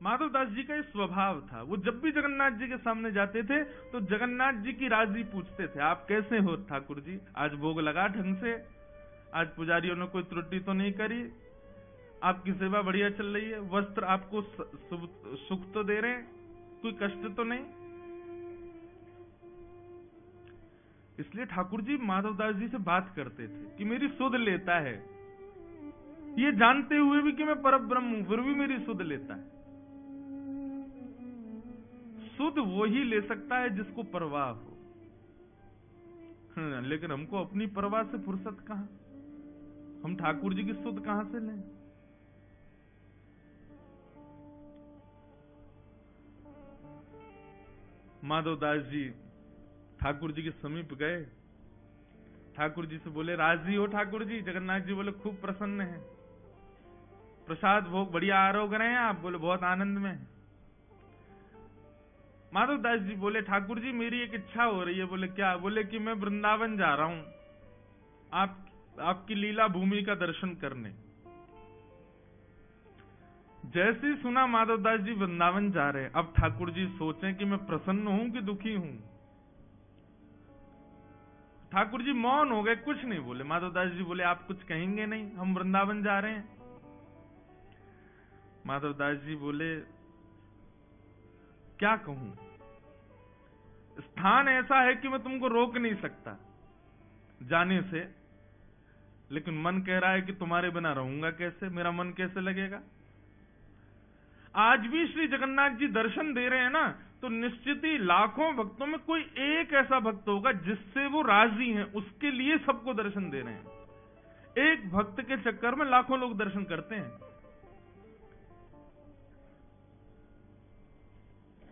माधवदास जी का ये स्वभाव था, वो जब भी जगन्नाथ जी के सामने जाते थे तो जगन्नाथ जी की राजी पूछते थे, आप कैसे हो ठाकुर जी, आज भोग लगा ढंग से, आज पुजारियों ने कोई त्रुटि तो नहीं करी, आपकी सेवा बढ़िया चल रही है, वस्त्र आपको सुख तो दे रहे हैं, कोई कष्ट तो नहीं। इसलिए ठाकुर जी माधवदास जी से बात करते थे कि मेरी सुध लेता है, ये जानते हुए भी कि मैं परब्रह्म हूं, फिर भी मेरी सुध लेता है। सुध वो ही ले सकता है जिसको परवाह हो, लेकिन हमको अपनी परवाह से फुर्सत कहां, हम ठाकुर जी की सुध कहां से लें। माधवदास जी ठाकुर जी के समीप गए, ठाकुर जी से बोले, राजी हो ठाकुर जी? जगन्नाथ जी बोले, खूब प्रसन्न है, प्रसाद भोग बढ़िया आरोग रहे हैं आप? बोले, बहुत आनंद में। माधवदास जी बोले, ठाकुर जी मेरी एक इच्छा हो रही है। बोले, क्या? बोले कि मैं वृंदावन जा रहा हूं आपकी लीला भूमि का दर्शन करने। जैसे ही सुना माधवदास जी वृंदावन जा रहे हैं, अब ठाकुर जी सोचें कि मैं प्रसन्न हूं कि दुखी हूं। ठाकुर जी मौन हो गए, कुछ नहीं बोले। माधवदास जी बोले, आप कुछ कहेंगे नहीं, हम वृंदावन जा रहे हैं। माधवदास जी बोले, क्या कहूं, स्थान ऐसा है कि मैं तुमको रोक नहीं सकता जाने से, लेकिन मन कह रहा है कि तुम्हारे बिना रहूंगा कैसे, मेरा मन कैसे लगेगा। आज भी श्री जगन्नाथ जी दर्शन दे रहे हैं ना, तो निश्चित ही लाखों भक्तों में कोई एक ऐसा भक्त होगा जिससे वो राजी हैं, उसके लिए सबको दर्शन दे रहे हैं। एक भक्त के चक्कर में लाखों लोग दर्शन करते हैं।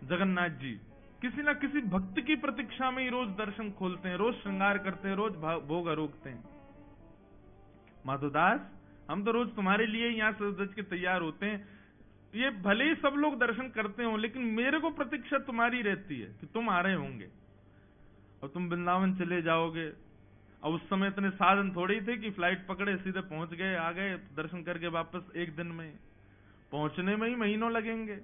जगन्नाथ जी किसी ना किसी भक्त की प्रतीक्षा में ही रोज दर्शन खोलते हैं, रोज श्रृंगार करते हैं, रोज भोग आरोगते हैं। माधवदास, हम तो रोज तुम्हारे लिए यहां सज के तैयार होते हैं, ये भले ही सब लोग दर्शन करते हो, लेकिन मेरे को प्रतीक्षा तुम्हारी रहती है कि तुम आ रहे होंगे और तुम वृंदावन चले जाओगे। अब उस समय इतने साधन थोड़े ही थे कि फ्लाइट पकड़े सीधे पहुंच गए, आ गए, दर्शन करके वापस एक दिन में, पहुंचने में ही महीनों लगेंगे,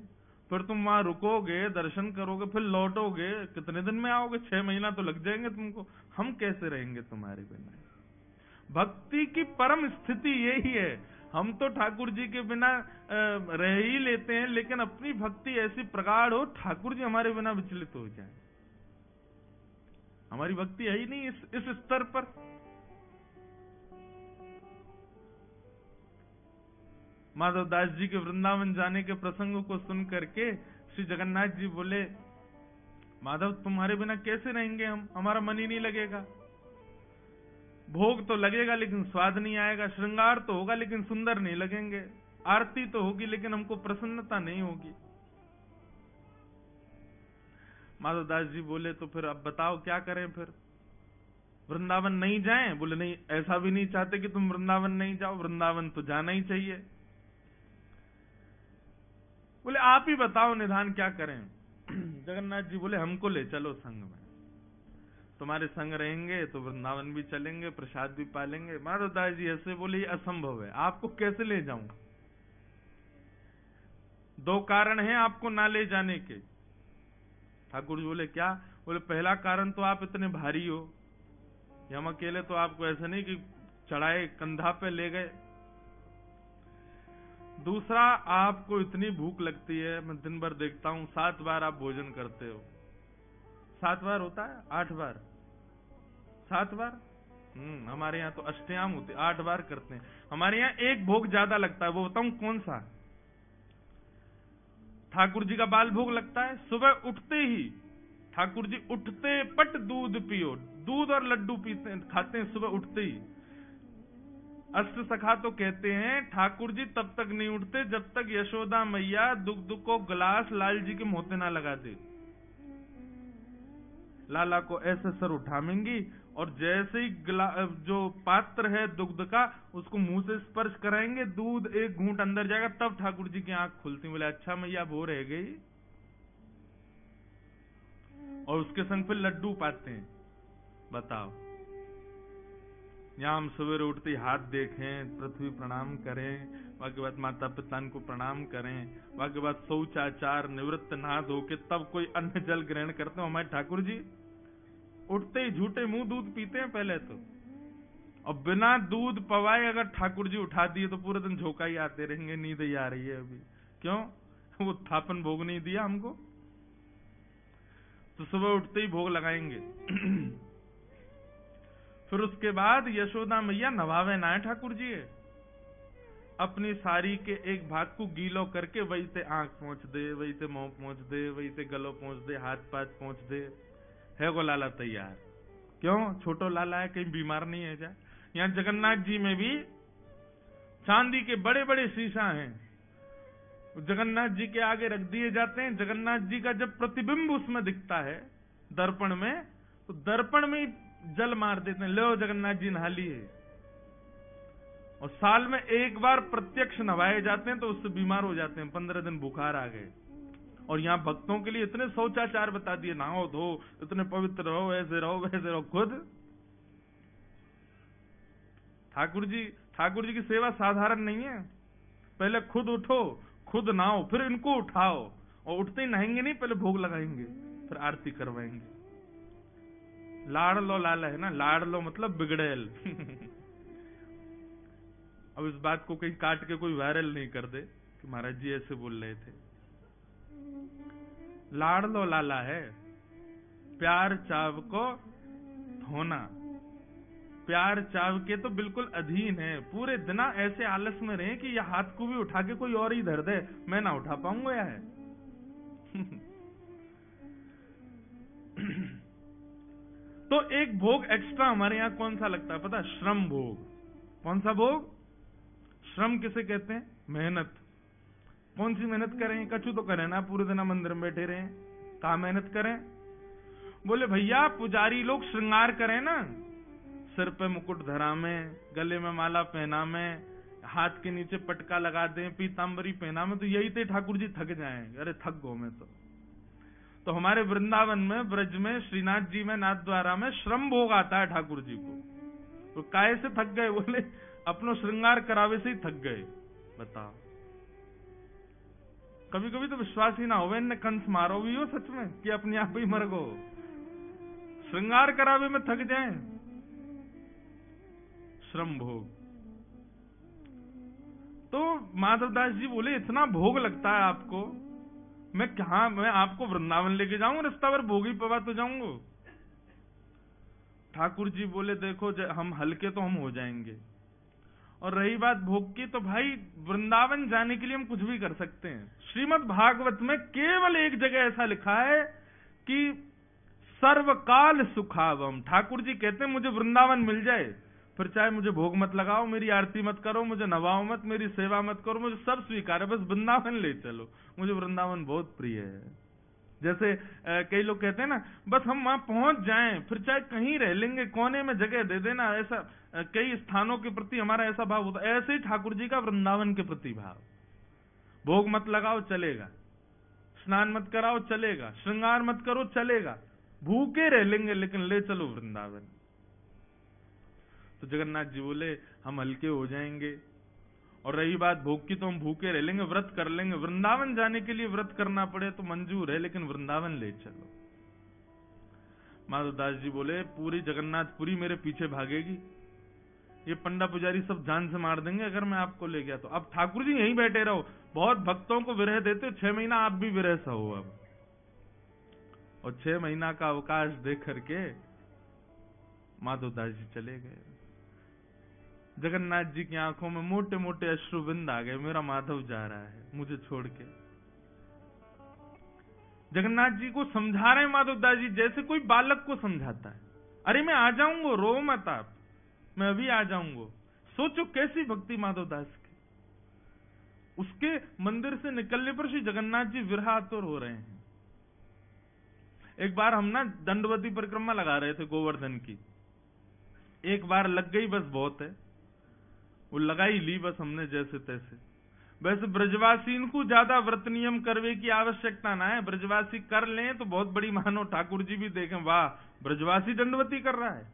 फिर तुम वहां रुकोगे, दर्शन करोगे, फिर लौटोगे, कितने दिन में आओगे? 6 महीना तो लग जाएंगे तुमको। हम कैसे रहेंगे तुम्हारे बिना? भक्ति की परम स्थिति यही है। हम तो ठाकुर जी के बिना रह ही लेते हैं, लेकिन अपनी भक्ति ऐसी प्रगाढ़ हो, ठाकुर जी हमारे बिना विचलित हो जाए। हमारी भक्ति है ही नहीं इस स्तर पर। माधवदास जी के वृंदावन जाने के प्रसंग को सुन करके श्री जगन्नाथ जी बोले, माधव तुम्हारे बिना कैसे रहेंगे हम, हमारा मन ही नहीं लगेगा। भोग तो लगेगा लेकिन स्वाद नहीं आएगा, श्रृंगार तो होगा लेकिन सुंदर नहीं लगेंगे, आरती तो होगी लेकिन हमको प्रसन्नता नहीं होगी। माधवदास जी बोले, तो फिर अब बताओ क्या करें, फिर वृंदावन नहीं जाएं? बोले, नहीं, ऐसा भी नहीं चाहते कि तुम वृंदावन नहीं जाओ, वृंदावन तो जाना ही चाहिए। बोले, आप ही बताओ निधान क्या करें। जगन्नाथ जी बोले, हमको ले चलो संग में, तुम्हारे संग रहेंगे तो वृंदावन भी चलेंगे, प्रसाद भी पालेंगे। माधवदास जी ऐसे बोले, ये असंभव है, आपको कैसे ले जाऊं? 2 कारण हैं आपको ना ले जाने के। ठाकुर जी बोले, क्या? बोले, पहला कारण तो आप इतने भारी हो, हम अकेले तो आपको ऐसे नहीं कि चढ़ाए कंधा पे ले गए। दूसरा, आपको इतनी भूख लगती है, मैं दिन भर देखता हूं 7 बार आप भोजन करते हो। 7 बार होता है? 8 बार? 7 बार? हमारे यहाँ तो अष्टयाम होते, 8 बार करते हैं। हमारे यहाँ एक भोग ज्यादा लगता है, वो बताऊं कौन सा? ठाकुर जी का बाल भोग लगता है। सुबह उठते ही ठाकुर जी उठते पट दूध पियो, दूध और लड्डू पीते खाते हैं सुबह उठते ही। अष्ट सखा तो कहते हैं ठाकुर जी तब तक नहीं उठते जब तक यशोदा मैया दुग्ध को गिलास लाल जी के मोते ना लगा दे। लाला को ऐसे सर उठाएंगी और जैसे ही जो पात्र है दुग्ध का उसको मुंह से स्पर्श कराएंगे, दूध एक घूंट अंदर जाएगा, तब ठाकुर जी की आंख खुलती। बोले, अच्छा मैया वो रह गई। और उसके संग फिर लड्डू पाते हैं। बताओ, यहां हम सवेरे उठते हाथ देखें, पृथ्वी प्रणाम करें, बाकी बात माता पिता को प्रणाम करें, बाकी बात शौचाचार निवृत्त नहा धो के तब कोई अन्न जल ग्रहण करते हो। हमारे ठाकुर जी उठते ही झूठे मुंह दूध पीते हैं पहले तो, और बिना दूध पवाए अगर ठाकुर जी उठा दिए तो पूरे दिन झोंका ही आते रहेंगे, नींद ही आ रही है अभी। क्यों? वो थापन भोग नहीं दिया हमको, तो सुबह उठते ही भोग लगाएंगे। फिर उसके बाद यशोदा मैया नवावे ना ठाकुर जी अपनी साड़ी के एक भाग को गीलो करके वही से आंख पहुंच दे, वही से मुंह पहुंच दे, वही से गलो पहुंच दे, हाथ पाथ पहुंच दे, है वो लाला तैयार। क्यों? छोटो लाला है, कहीं बीमार नहीं है जाए। यहाँ जगन्नाथ जी में भी चांदी के बड़े बड़े शीशा हैं, जगन्नाथ जी के आगे रख दिए जाते हैं। जगन्नाथ जी का जब प्रतिबिंब उसमें दिखता है दर्पण में, तो दर्पण में ही जल मार देते हैं, लो जगन्नाथ जी नहा लिए। और साल में एक बार प्रत्यक्ष नवाए जाते हैं, तो उससे बीमार हो जाते हैं, 15 दिन बुखार आ गए। और यहाँ भक्तों के लिए इतने शौचाचार बता दिए, नहाओ धो, इतने पवित्र रहो, ऐसे रहो वैसे रहो। खुद ठाकुर जी की सेवा साधारण नहीं है। पहले खुद उठो, खुद नहाओ, फिर इनको उठाओ, और उठते ही नहाएंगे नहीं, पहले भोग लगाएंगे, फिर आरती करवाएंगे। लाड़ लो लाला है ना, लाड़ लो मतलब बिगड़ेल। अब इस बात को कहीं काट के कोई वायरल नहीं कर दे कि महाराज जी ऐसे बोल रहे थे। लाड़ लो लाला है, प्यार चाव को धोना, प्यार चाव के तो बिल्कुल अधीन है। पूरे दिन ऐसे आलस में रहे कि यह हाथ को भी उठा के कोई और ही धर दे, मैं ना उठा पाऊंगा या है। तो एक भोग एक्स्ट्रा हमारे यहाँ कौन सा लगता है पता? श्रम भोग। कौन सा भोग? श्रम किसे कहते हैं? मेहनत। कौन सी मेहनत करें? कछु तो करें ना, पूरे दिन मंदिर में बैठे रहें, कहाँ मेहनत करें? बोले भैया पुजारी लोग श्रृंगार करें ना, सिर पे मुकुट धरा में, गले में माला पहना में, हाथ के नीचे पटका लगा दें, पीतांबरी पहना में, तो यही थे ठाकुर जी थक जाएं। अरे थक गो मैं तो हमारे वृंदावन में, ब्रज में, श्रीनाथ जी में, नाथ द्वारा में श्रम भोग आता है ठाकुर जी को। तो काहे से थक गए? बोले अपनो श्रृंगार करावे से ही थक गए। बताओ, कभी कभी तो विश्वास ही ना हो, इनने कंस मारो भी हो सच में कि अपने आप ही मर गो, श्रृंगार करावे में थक जाए। श्रम भोग। तो माधवदास जी बोले इतना भोग लगता है आपको, मैं आपको वृंदावन लेके जाऊंगा, रास्ता भर भोग ही पवा तो जाऊंगा। ठाकुर जी बोले देखो हम हल्के तो हम हो जाएंगे, और रही बात भोग की, तो भाई वृंदावन जाने के लिए हम कुछ भी कर सकते हैं। श्रीमद् भागवत में केवल एक जगह ऐसा लिखा है कि सर्वकाल सुखावम। ठाकुर जी कहते हैं मुझे वृंदावन मिल जाए, फिर चाहे मुझे भोग मत लगाओ, मेरी आरती मत करो, मुझे नवाओ मत, मेरी सेवा मत करो, मुझे सब स्वीकार है, बस वृंदावन ले चलो, मुझे वृंदावन बहुत प्रिय है। जैसे कई लोग कहते हैं ना, बस हम वहां पहुंच जाएं, फिर चाहे कहीं रह लेंगे, कोने में जगह दे देना, ऐसा कई स्थानों के प्रति हमारा ऐसा भाव होता है। ऐसे ही ठाकुर जी का वृंदावन के प्रति भाव। भोग मत लगाओ चलेगा, स्नान मत कराओ चलेगा, श्रृंगार मत करो चलेगा, भूखे रह लेंगे लेकिन ले चलो वृंदावन। तो जगन्नाथ जी बोले हम हल्के हो जाएंगे, और रही बात भोग की तो हम भूखे रह लेंगे, व्रत कर लेंगे। वृंदावन जाने के लिए व्रत करना पड़े तो मंजूर है, लेकिन वृंदावन ले चलो। माधवदास जी बोले पूरी जगन्नाथपुरी मेरे पीछे भागेगी, ये पंडा पुजारी सब जान से मार देंगे अगर मैं आपको ले गया तो। अब ठाकुर जी यहीं बैठे रहो, बहुत भक्तों को विरह देते, 6 महीना आप भी विरह सहो अब। और 6 महीना का अवकाश दे करके माधवदास जी चले गए। जगन्नाथ जी की आंखों में मोटे मोटे अश्रुबिंद आ गए, मेरा माधव जा रहा है मुझे छोड़ के। जगन्नाथ जी को समझा रहे हैं माधवदास जी, जैसे कोई बालक को समझाता है, अरे मैं आ जाऊंगा, रो मत आप, मैं अभी आ जाऊंगा। सोचो कैसी भक्ति माधवदास की। उसके मंदिर से निकलने पर श्री जगन्नाथ जी विरहातुर हो रहे हैं। एक बार हम ना दंडवती परिक्रमा लगा रहे थे गोवर्धन की, एक बार लग गई बस बहुत है, वो लगा ही ली बस हमने जैसे तैसे। वैसे ब्रजवासी इनको ज्यादा व्रत नियम करवे की आवश्यकता ना है, ब्रजवासी कर लें तो बहुत बड़ी मानो। ठाकुर जी भी देखें वाह ब्रजवासी दंडवती कर रहा है।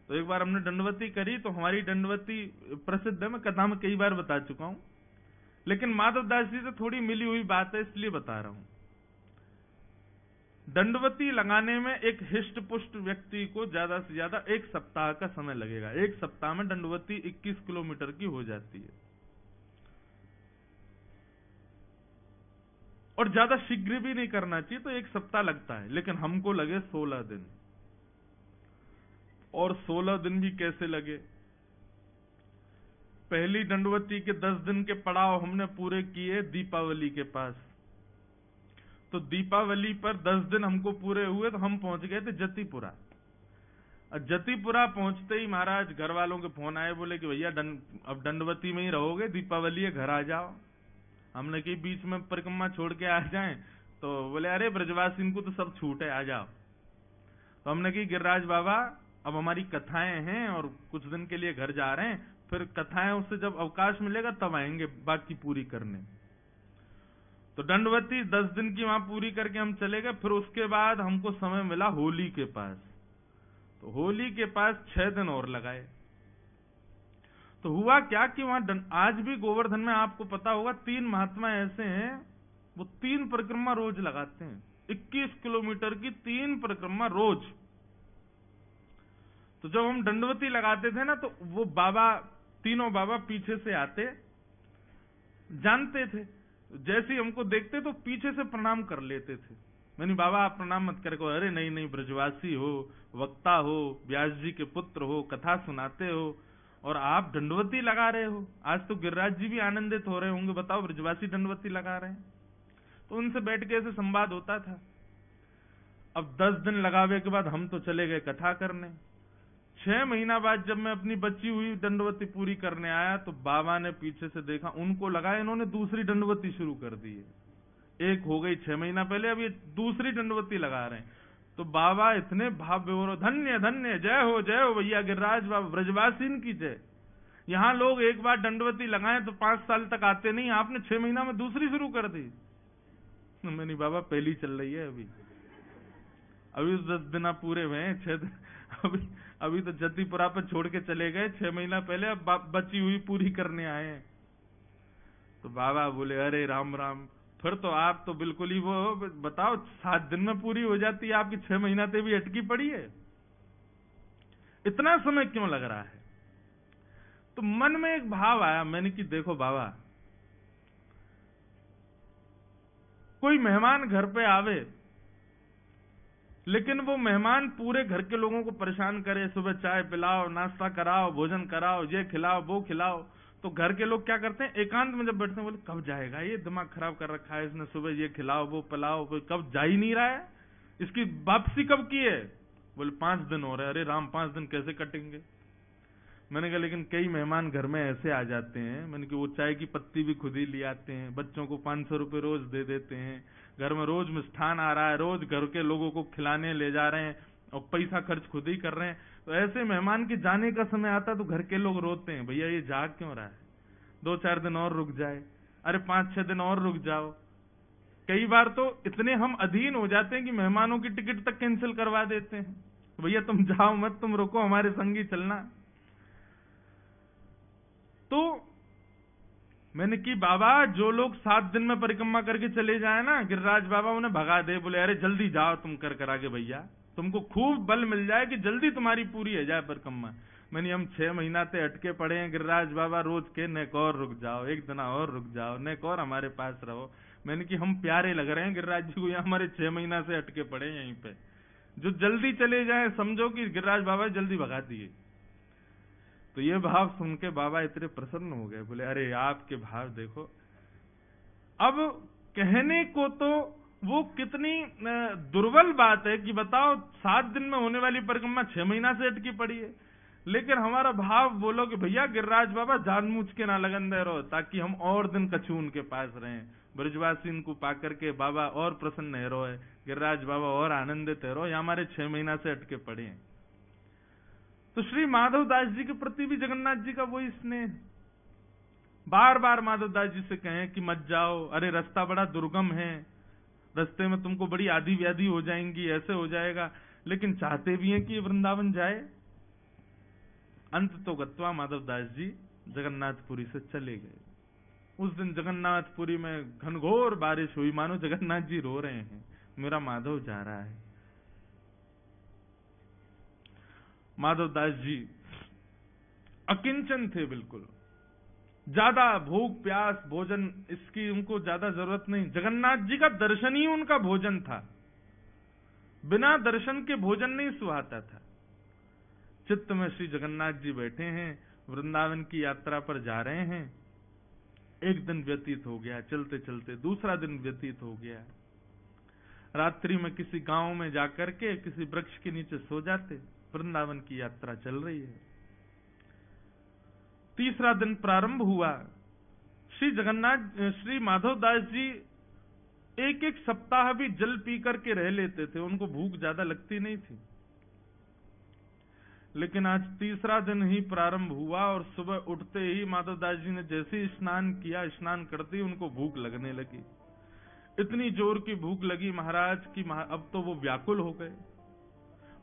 तो एक बार हमने दंडवती करी, तो हमारी दंडवती प्रसिद्ध है, मैं कथा में कई बार बता चुका हूं। लेकिन माधवदास जी से थोड़ी मिली हुई बात है, इसलिए बता रहा हूं। दंडवती लगाने में एक हिष्ट पुष्ट व्यक्ति को ज्यादा से ज्यादा 1 सप्ताह का समय लगेगा। 1 सप्ताह में दंडवती 21 किलोमीटर की हो जाती है, और ज्यादा शीघ्र भी नहीं करना चाहिए, तो 1 सप्ताह लगता है। लेकिन हमको लगे 16 दिन, और 16 दिन भी कैसे लगे। पहली दंडवती के 10 दिन के पड़ाव हमने पूरे किए दीपावली के पास। तो दीपावली पर 10 दिन हमको पूरे हुए, तो हम पहुंच गए थे जतिपुरा। और जतिपुरा पहुंचते ही महाराज घर वालों के फोन आए, बोले कि भैया अब दंडवती में ही रहोगे, दीपावली है, घर आ जाओ। हमने कि बीच में परिक्रमा छोड़ के आ जाएं, तो बोले अरे ब्रजवासी को तो सब छूट है, आ जाओ। तो हमने कि गिरिराज बाबा अब हमारी कथाएं हैं और कुछ दिन के लिए घर जा रहे हैं, फिर कथाएं उससे जब अवकाश मिलेगा तब आएंगे बाकी पूरी करने। तो दंडवती 10 दिन की वहां पूरी करके हम चले गए। फिर उसके बाद हमको समय मिला होली के पास, तो होली के पास 6 दिन और लगाए। तो हुआ क्या कि वहां आज भी गोवर्धन में आपको पता होगा 3 महात्मा ऐसे हैं, वो 3 परिक्रमा रोज लगाते हैं, 21 किलोमीटर की 3 परिक्रमा रोज। तो जब हम दंडवती लगाते थे ना, तो वो बाबा, तीनों बाबा पीछे से आते, जानते थे, जैसे ही हमको देखते तो पीछे से प्रणाम कर लेते थे। मैंने बाबा आप प्रणाम मत करे, अरे नहीं नहीं, ब्रजवासी हो, वक्ता हो, व्यास जी के पुत्र हो, कथा सुनाते हो, और आप दंडवती लगा रहे हो। आज तो गिरिराज जी भी आनंदित हो रहे होंगे, बताओ ब्रजवासी दंडवती लगा रहे हैं। तो उनसे बैठ के ऐसे संवाद होता था। अब 10 दिन लगावे के बाद हम तो चले गए कथा करने। 6 महीना बाद जब मैं अपनी बची हुई दंडवती पूरी करने आया, तो बाबा ने पीछे से देखा, उनको लगा इन्होंने दूसरी दंडवती शुरू कर दी है। एक हो गई 6 महीना पहले, अब ये दूसरी दंडवती लगा रहे हैं। तो बाबा इतने भाव विभोर, धन्य धन्य, जय हो भैया गिरिराज बाबा, ब्रजवासीन की जय। यहाँ लोग एक बार दंडवती लगाएं तो 5 साल तक आते नहीं, आपने 6 महीना में दूसरी शुरू कर दी। मैंने बाबा पहली चल रही है, अभी 10 दिन पूरे हुए हैं, 6 दिन अभी तो जतिपुरा पर छोड़ के चले गए 6 महीना पहले, अब बची हुई पूरी करने आए हैं। तो बाबा बोले अरे राम राम, फिर तो आप तो बिल्कुल ही वो, बताओ 7 दिन में पूरी हो जाती है, आपकी 6 महीना से भी अटकी पड़ी है, इतना समय क्यों लग रहा है। तो मन में एक भाव आया, मैंने कि देखो बाबा, कोई मेहमान घर पे आवे, लेकिन वो मेहमान पूरे घर के लोगों को परेशान करे, सुबह चाय पिलाओ, नाश्ता कराओ, भोजन कराओ, ये खिलाओ वो खिलाओ, तो घर के लोग क्या करते हैं, एकांत में जब बैठते हैं, बोले कब जाएगा, ये दिमाग खराब कर रखा है इसने, सुबह ये खिलाओ वो पिलाओ, कब जा ही नहीं रहा है, इसकी वापसी कब की है। बोले 5 दिन हो रहे। अरे राम, 5 दिन कैसे कटेंगे। मैंने कहा लेकिन कई मेहमान घर में ऐसे आ जाते हैं, मैंने कहा वो चाय की पत्ती भी खुद ही ले आते हैं, बच्चों को 500 रुपए रोज दे देते हैं, घर में रोज मिष्ठान आ रहा है, रोज घर के लोगों को खिलाने ले जा रहे हैं, और पैसा खर्च खुद ही कर रहे हैं। तो ऐसे मेहमान के जाने का समय आता तो घर के लोग रोते हैं, भैया ये जा क्यों रहा है, 2-4 दिन और रुक जाए, अरे 5-6 दिन और रुक जाओ। कई बार तो इतने हम अधीन हो जाते हैं कि मेहमानों की टिकट तक कैंसिल करवा देते हैं, भैया तुम जाओ मत, तुम रुको, हमारे संग ही चलना। तो मैंने कि बाबा, जो लोग 7 दिन में परिक्रमा करके चले जाए ना, गिरिराज बाबा उन्हें भगा दे, बोले अरे जल्दी जाओ तुम कर के भैया, तुमको खूब बल मिल जाए कि जल्दी तुम्हारी पूरी हो जाए परिक्रमा। मैंने हम 6 महीना से अटके पड़े हैं गिरिराज बाबा, रोज के नेक और रुक जाओ, एक दिन और रुक जाओ, नेक और हमारे पास रहो। मैंने कि हम प्यारे लग रहे हैं गिरिराज जी को, यहाँ हमारे 6 महीना से अटके पड़े यहीं पे, जो जल्दी चले जाए समझो कि गिरिराज बाबा जल्दी भगा दिए। तो ये भाव सुन के बाबा इतने प्रसन्न हो गए, बोले अरे आपके भाव देखो। अब कहने को तो वो कितनी दुर्बल बात है कि बताओ 7 दिन में होने वाली परिक्रमा 6 महीना से अटकी पड़ी है, लेकिन हमारा भाव बोलो कि भैया गिरिराज बाबा जानबूझ के ना लगन दे रहो, ताकि हम और दिन कछु उनके पास रहें, ब्रजवासी इनको पाकर के बाबा और प्रसन्न है रहो, गिरिराज बाबा और आनंदित है रहो, या हमारे 6 महीना से अटके पड़े हैं। तो श्री माधवदास जी के प्रति भी जगन्नाथ जी का वही स्नेह, बार बार माधवदास जी से कहें कि मत जाओ, अरे रास्ता बड़ा दुर्गम है, रास्ते में तुमको बड़ी आदि व्याधि हो जाएंगी, ऐसे हो जाएगा, लेकिन चाहते भी हैं कि वृंदावन जाए। अंत तो गत्वा माधवदास जी जगन्नाथपुरी से चले गए। उस दिन जगन्नाथपुरी में घनघोर बारिश हुई, मानो जगन्नाथ जी रो रहे हैं, मेरा माधव जा रहा है। माधव दास जी अकिंचन थे बिल्कुल, ज्यादा भूख प्यास भोजन इसकी उनको ज्यादा जरूरत नहीं, जगन्नाथ जी का दर्शन ही उनका भोजन था, बिना दर्शन के भोजन नहीं सुहाता था। चित्त में श्री जगन्नाथ जी बैठे हैं, वृंदावन की यात्रा पर जा रहे हैं। एक दिन व्यतीत हो गया, चलते चलते दूसरा दिन व्यतीत हो गया। रात्रि में किसी गांव में जाकर के किसी वृक्ष के नीचे सो जाते। वृंदावन की यात्रा चल रही है। तीसरा दिन प्रारंभ हुआ। श्री माधव दास जी एक एक सप्ताह भी जल पी करके रह लेते थे, उनको भूख ज्यादा लगती नहीं थी। लेकिन आज तीसरा दिन ही प्रारंभ हुआ और सुबह उठते ही माधव दास जी ने जैसे ही स्नान किया, स्नान करते ही उनको भूख लगने लगी। इतनी जोर की भूख लगी महाराज की अब तो वो व्याकुल हो गए।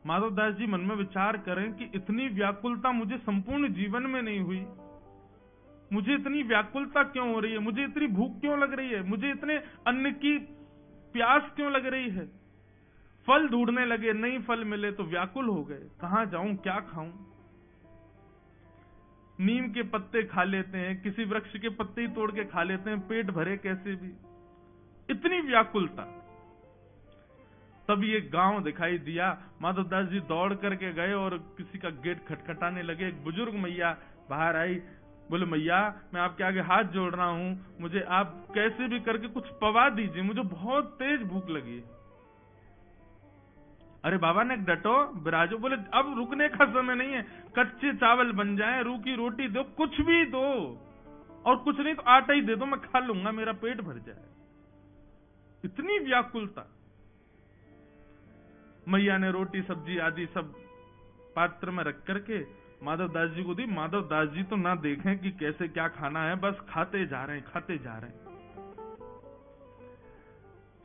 माधव दास जी मन में विचार करें कि इतनी व्याकुलता मुझे संपूर्ण जीवन में नहीं हुई, मुझे इतनी व्याकुलता क्यों हो रही है, मुझे इतनी भूख क्यों लग रही है, मुझे इतने अन्न की प्यास क्यों लग रही है। फल ढूंढने लगे, नहीं फल मिले तो व्याकुल हो गए, कहां जाऊं, क्या खाऊं। नीम के पत्ते खा लेते हैं, किसी वृक्ष के पत्ते ही तोड़ के खा लेते हैं, पेट भरे कैसे भी, इतनी व्याकुलता। तब ये गांव दिखाई दिया। माधव दास जी दौड़ करके गए और किसी का गेट खटखटाने लगे। एक बुजुर्ग मैया बाहर आई, बोले मैया मैं आपके आगे हाथ जोड़ रहा हूं, मुझे आप कैसे भी करके कुछ पवा दीजिए, मुझे बहुत तेज भूख लगी। अरे बाबा ने डटो बिराजो। बोले अब रुकने का समय नहीं है, कच्चे चावल बन जाए, रूखी रोटी दो, कुछ भी दो, और कुछ नहीं तो आटा ही दे दो, मैं खा लूंगा, मेरा पेट भर जाए। इतनी व्याकुलता। मैया ने रोटी सब्जी आदि सब पात्र में रख करके माधव दास जी को दी। माधव दास जी तो ना देखें कि कैसे क्या खाना है, बस खाते जा रहे हैं, खाते जा रहे हैं।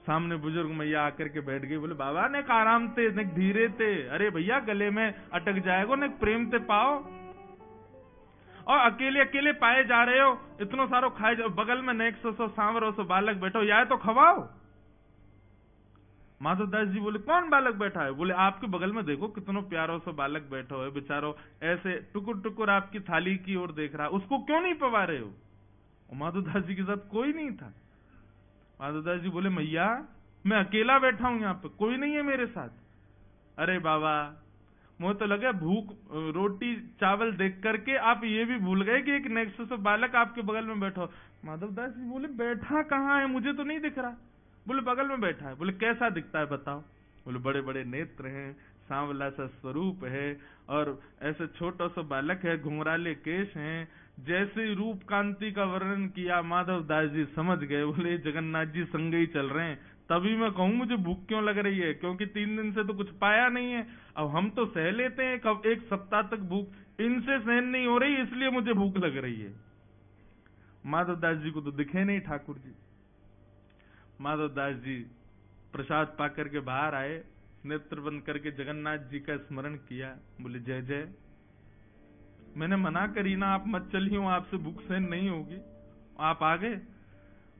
सामने बुजुर्ग मैया आकर के बैठ गई। बोले बाबा ने आराम थे, ने धीरे थे। अरे भैया गले में अटक जाएगा, ने प्रेम से पाओ, और अकेले अकेले पाए जा रहे हो, इतना सारो खाए जाओ, बगल में नेक सो सांवरो सो बालक बैठो, या तो खवाओ। माधव दास जी बोले कौन बालक बैठा है। बोले आपके बगल में देखो कितनो प्यारो सा बालक बैठा है, बेचारो ऐसे टुकुर टुकुर आपकी थाली की ओर देख रहा, उसको क्यों नहीं पवा रहे हो। माधव दास जी के साथ कोई नहीं था। माधव दास जी बोले मैया मैं अकेला बैठा हूं यहाँ पे, कोई नहीं है मेरे साथ। अरे बाबा मुझे तो लगे भूख रोटी चावल देख करके आप ये भी भूल गए कि एक नेक्स्ट से बालक आपके बगल में बैठो। माधव दास जी बोले बैठा कहाँ है, मुझे तो नहीं दिख रहा। बोले बगल में बैठा है। बोले कैसा दिखता है बताओ। बोले बड़े बड़े नेत्र हैं, सांवला सा स्वरूप है, और ऐसे छोटा सा बालक है, घुंघराले केश हैं। जैसे रूप कांति का वर्णन किया माधव दास जी समझ गए। बोले जगन्नाथ जी संग ही चल रहे हैं। तभी मैं कहूं मुझे भूख क्यों लग रही है, क्योंकि 3 दिन से तो कुछ पाया नहीं है। अब हम तो सह लेते हैं, कब एक सप्ताह तक भूख, इनसे सहन नहीं हो रही, इसलिए मुझे भूख लग रही है। माधव दास जी को तो दिखे नहीं ठाकुर जी। माधव दास जी प्रसाद पाकर के बाहर आए, नेत्र बंद करके जगन्नाथ जी का स्मरण किया। बोले जय जय, मैंने मना करी ना, आप मत चलिए, आपसे भूख सहन नहीं होगी, आप आ गए।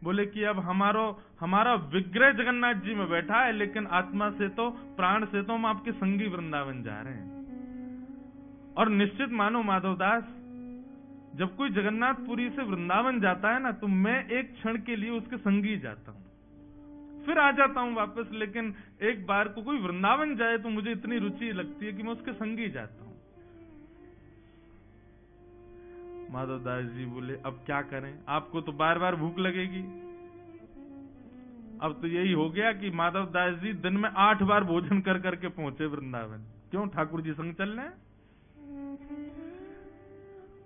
बोले कि अब हमारा विग्रह जगन्नाथ जी में बैठा है, लेकिन आत्मा से तो प्राण से तो हम आपके संगी वृंदावन जा रहे हैं। और निश्चित मानो माधव दास, जब कोई जगन्नाथपुरी से वृंदावन जाता है ना, तो मैं एक क्षण के लिए उसके संगी जाता हूं, फिर आ जाता हूं वापस। लेकिन एक बार को कोई वृंदावन जाए तो मुझे इतनी रुचि लगती है कि मैं उसके संगी जाता हूं। माधव दास जी बोले अब क्या करें, आपको तो बार बार भूख लगेगी। अब तो यही हो गया कि माधव दास जी दिन में 8 बार भोजन कर करके पहुंचे वृंदावन। क्यों, ठाकुर जी संग चल रहे हैं।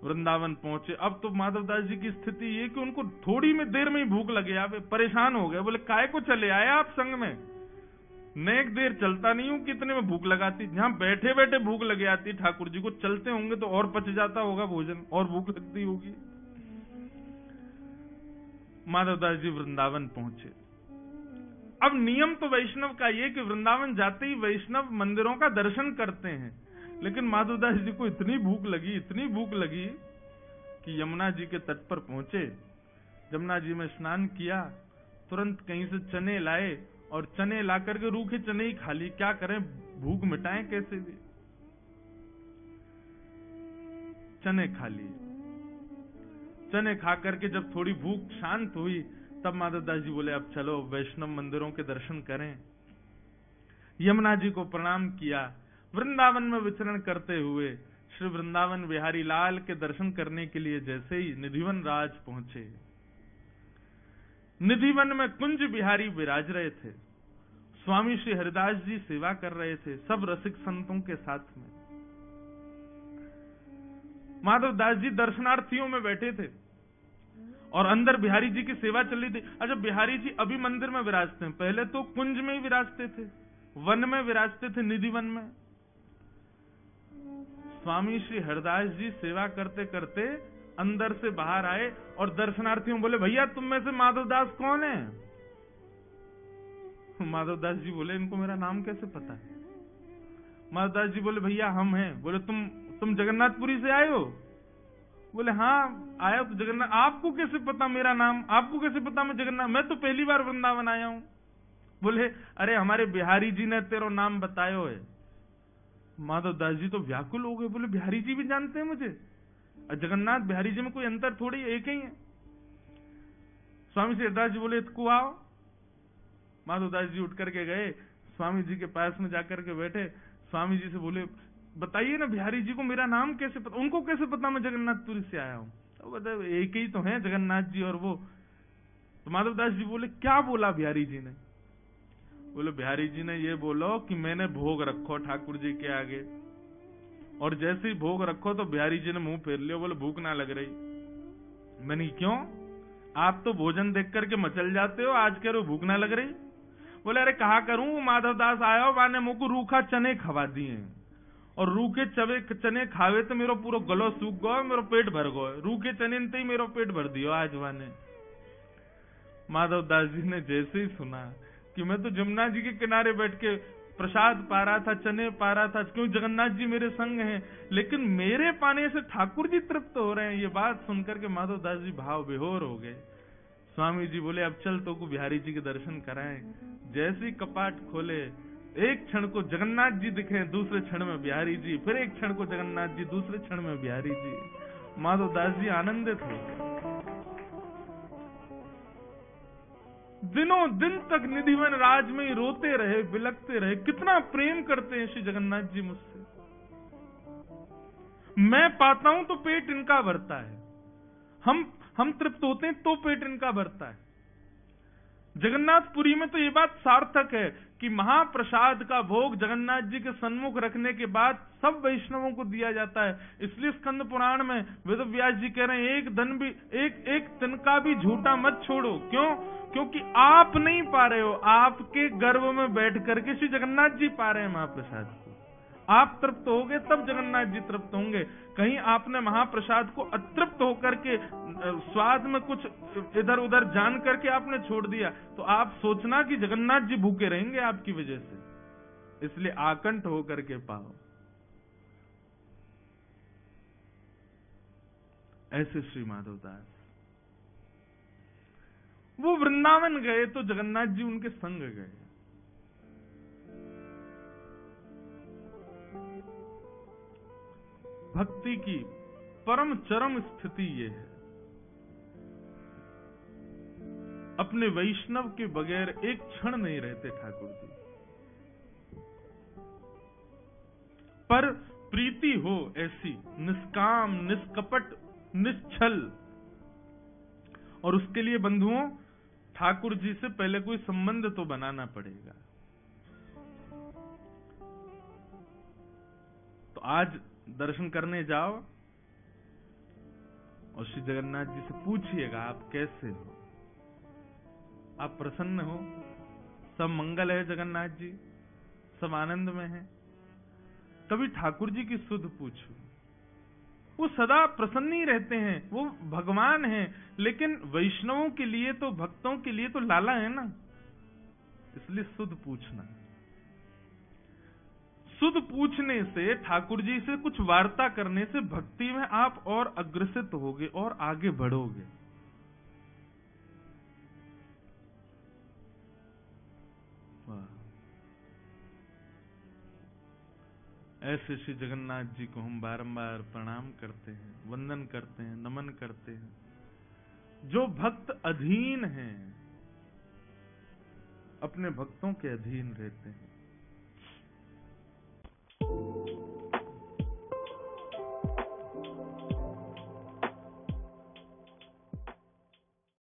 वृंदावन पहुंचे। अब तो माधव दास जी की स्थिति ये कि उनको थोड़ी में देर में ही भूख लगे, आप परेशान हो गए। बोले काय को चले आए आप संग में, नेक देर चलता नहीं हूं, कितने में भूख लगाती, जहां बैठे बैठे भूख लगे आती ठाकुर जी को, चलते होंगे तो और पच जाता होगा भोजन, और भूख लगती होगी। माधव दास जी वृंदावन पहुंचे। अब नियम तो वैष्णव का ये कि वृंदावन जाते ही वैष्णव मंदिरों का दर्शन करते हैं, लेकिन माधव दास जी को इतनी भूख लगी कि यमुना जी के तट पर पहुंचे। जमुना जी में स्नान किया, तुरंत कहीं से चने लाए और चने ला करके रूखे चने ही खा ली। क्या करें, भूख मिटाएं कैसे भी। चने खा लिए। चने खा करके जब थोड़ी भूख शांत हुई, तब माधवदास जी बोले अब चलो वैष्णव मंदिरों के दर्शन करें। यमुना जी को प्रणाम किया। वृंदावन में विचरण करते हुए श्री वृंदावन बिहारी लाल के दर्शन करने के लिए जैसे ही निधिवन राज पहुंचे, निधिवन में कुंज बिहारी विराज रहे थे। स्वामी श्री हरिदास जी सेवा कर रहे थे, सब रसिक संतों के साथ में। माधवदास जी दर्शनार्थियों में बैठे थे और अंदर बिहारी जी की सेवा चल रही थी। अच्छा, बिहारी जी अभी मंदिर में विराजते हैं, पहले तो कुंज में ही विराजते थे, वन में विराजते थे, निधिवन में। स्वामी श्री हरिदास जी सेवा करते करते अंदर से बाहर आए और दर्शनार्थियों बोले, भैया तुम में से माधवदास कौन है? माधवदास जी बोले, इनको मेरा नाम कैसे पता है? माधवदास जी बोले, भैया हम हैं। बोले, तुम जगन्नाथपुरी से आए हो? बोले, हाँ आया तो जगन्नाथ। आपको कैसे पता मेरा नाम? आपको कैसे पता मैं जगन्नाथ? मैं तो पहली बार वृंदावन आया हूं। बोले, अरे हमारे बिहारी जी ने तेरा नाम बतायो है। माधवदास जी तो व्याकुल हो गए, बोले बिहारी जी भी जानते हैं मुझे? जगन्नाथ बिहारी जी में कोई अंतर थोड़ी, एक ही है। स्वामी श्री हरिदास जी बोले, इसको आओ। माधवदास जी उठ करके गए, स्वामी जी के पास में जाकर के बैठे। स्वामी जी से बोले, बताइए ना बिहारी जी को मेरा नाम कैसे पता? उनको कैसे पता मैं जगन्नाथपुरी से आया हूं? तो बताए एक ही तो है जगन्नाथ जी और वो। तो माधवदास जी बोले, क्या बोला बिहारी जी ने? बोले, बिहारी जी ने ये बोलो कि मैंने भोग रखो ठाकुर जी के आगे, और जैसे ही भोग रखो तो बिहारी जी ने मुंह फेर लिया। बोले, भूख ना लग रही। मैंने, क्यों? आप तो भोजन देख करके मचल जाते हो, आज कह रहे हो भूख ना लग रही। बोले, अरे कहा करूं, माधवदास आया माने मुंह को रूखा चने खवा दिए, और रूखे चने खावे तो मेरो पूरा गलो सूख गयो, मेरो पेट भर गयो। रूखे चने ही मेरो पेट भर दियो आज वाने। माधवदास जी ने जैसे ही सुना कि मैं तो जमुना जी के किनारे बैठ के प्रसाद पा रहा था, चने पा रहा था, क्यों जगन्नाथ जी मेरे संग हैं, लेकिन मेरे पाने से ठाकुर जी तृप्त हो रहे हैं, ये बात सुनकर के माधवदास जी भाव विभोर हो गए। स्वामी जी बोले, अब चल तो को बिहारी जी के दर्शन कराएं। जैसे ही कपाट खोले, एक क्षण को जगन्नाथ जी दिखे, दूसरे क्षण में बिहारी जी, फिर एक क्षण को जगन्नाथ जी, दूसरे क्षण में बिहारी जी। माधवदास जी आनंदित हो गए। दिनों दिन तक निधिवन राज में ही रोते रहे, बिलखते रहे। कितना प्रेम करते हैं श्री जगन्नाथ जी मुझसे। मैं पाता हूं तो पेट इनका भरता है, हम तृप्त होते हैं तो पेट इनका भरता है। जगन्नाथपुरी में तो ये बात सार्थक है कि महाप्रसाद का भोग जगन्नाथ जी के सन्मुख रखने के बाद सब वैष्णवों को दिया जाता है। इसलिए स्कंद पुराण में वेद व्यास जी कह रहे हैं, एक धन भी, एक तिनका भी झूठा मत छोड़ो। क्यों? क्योंकि आप नहीं पा रहे हो, आपके गर्भ में बैठ करके श्री जगन्नाथ जी पा रहे हैं महाप्रसाद को। आप तृप्त होगे तब जगन्नाथ जी तृप्त होंगे। कहीं आपने महाप्रसाद को अतृप्त होकर के स्वाद में कुछ इधर उधर जान करके आपने छोड़ दिया, तो आप सोचना कि जगन्नाथ जी भूखे रहेंगे आपकी वजह से। इसलिए आकंठ होकर के पाओ। ऐसे श्री माधवदास वो वृंदावन गए तो जगन्नाथ जी उनके संग गए। भक्ति की परम चरम स्थिति ये है, अपने वैष्णव के बगैर एक क्षण नहीं रहते ठाकुर जी। पर प्रीति हो ऐसी निष्काम, निष्कपट, निश्चल, और उसके लिए बंधुओं ठाकुर जी से पहले कोई संबंध तो बनाना पड़ेगा। तो आज दर्शन करने जाओ और श्री जगन्नाथ जी से पूछिएगा, आप कैसे हो? आप प्रसन्न हो? सब मंगल है जगन्नाथ जी? सब आनंद में है? कभी ठाकुर जी की सुध पूछो। वो सदा प्रसन्न ही रहते हैं, वो भगवान हैं, लेकिन वैष्णवों के लिए तो, भक्तों के लिए तो लाला है ना, इसलिए सुध पूछना। सुध पूछने से, ठाकुर जी से कुछ वार्ता करने से भक्ति में आप और अग्रसित होगे और आगे बढ़ोगे। वाह। ऐसे श्री जगन्नाथ जी को हम बारंबार प्रणाम करते हैं, वंदन करते हैं, नमन करते हैं। जो भक्त अधीन हैं, अपने भक्तों के अधीन रहते हैं।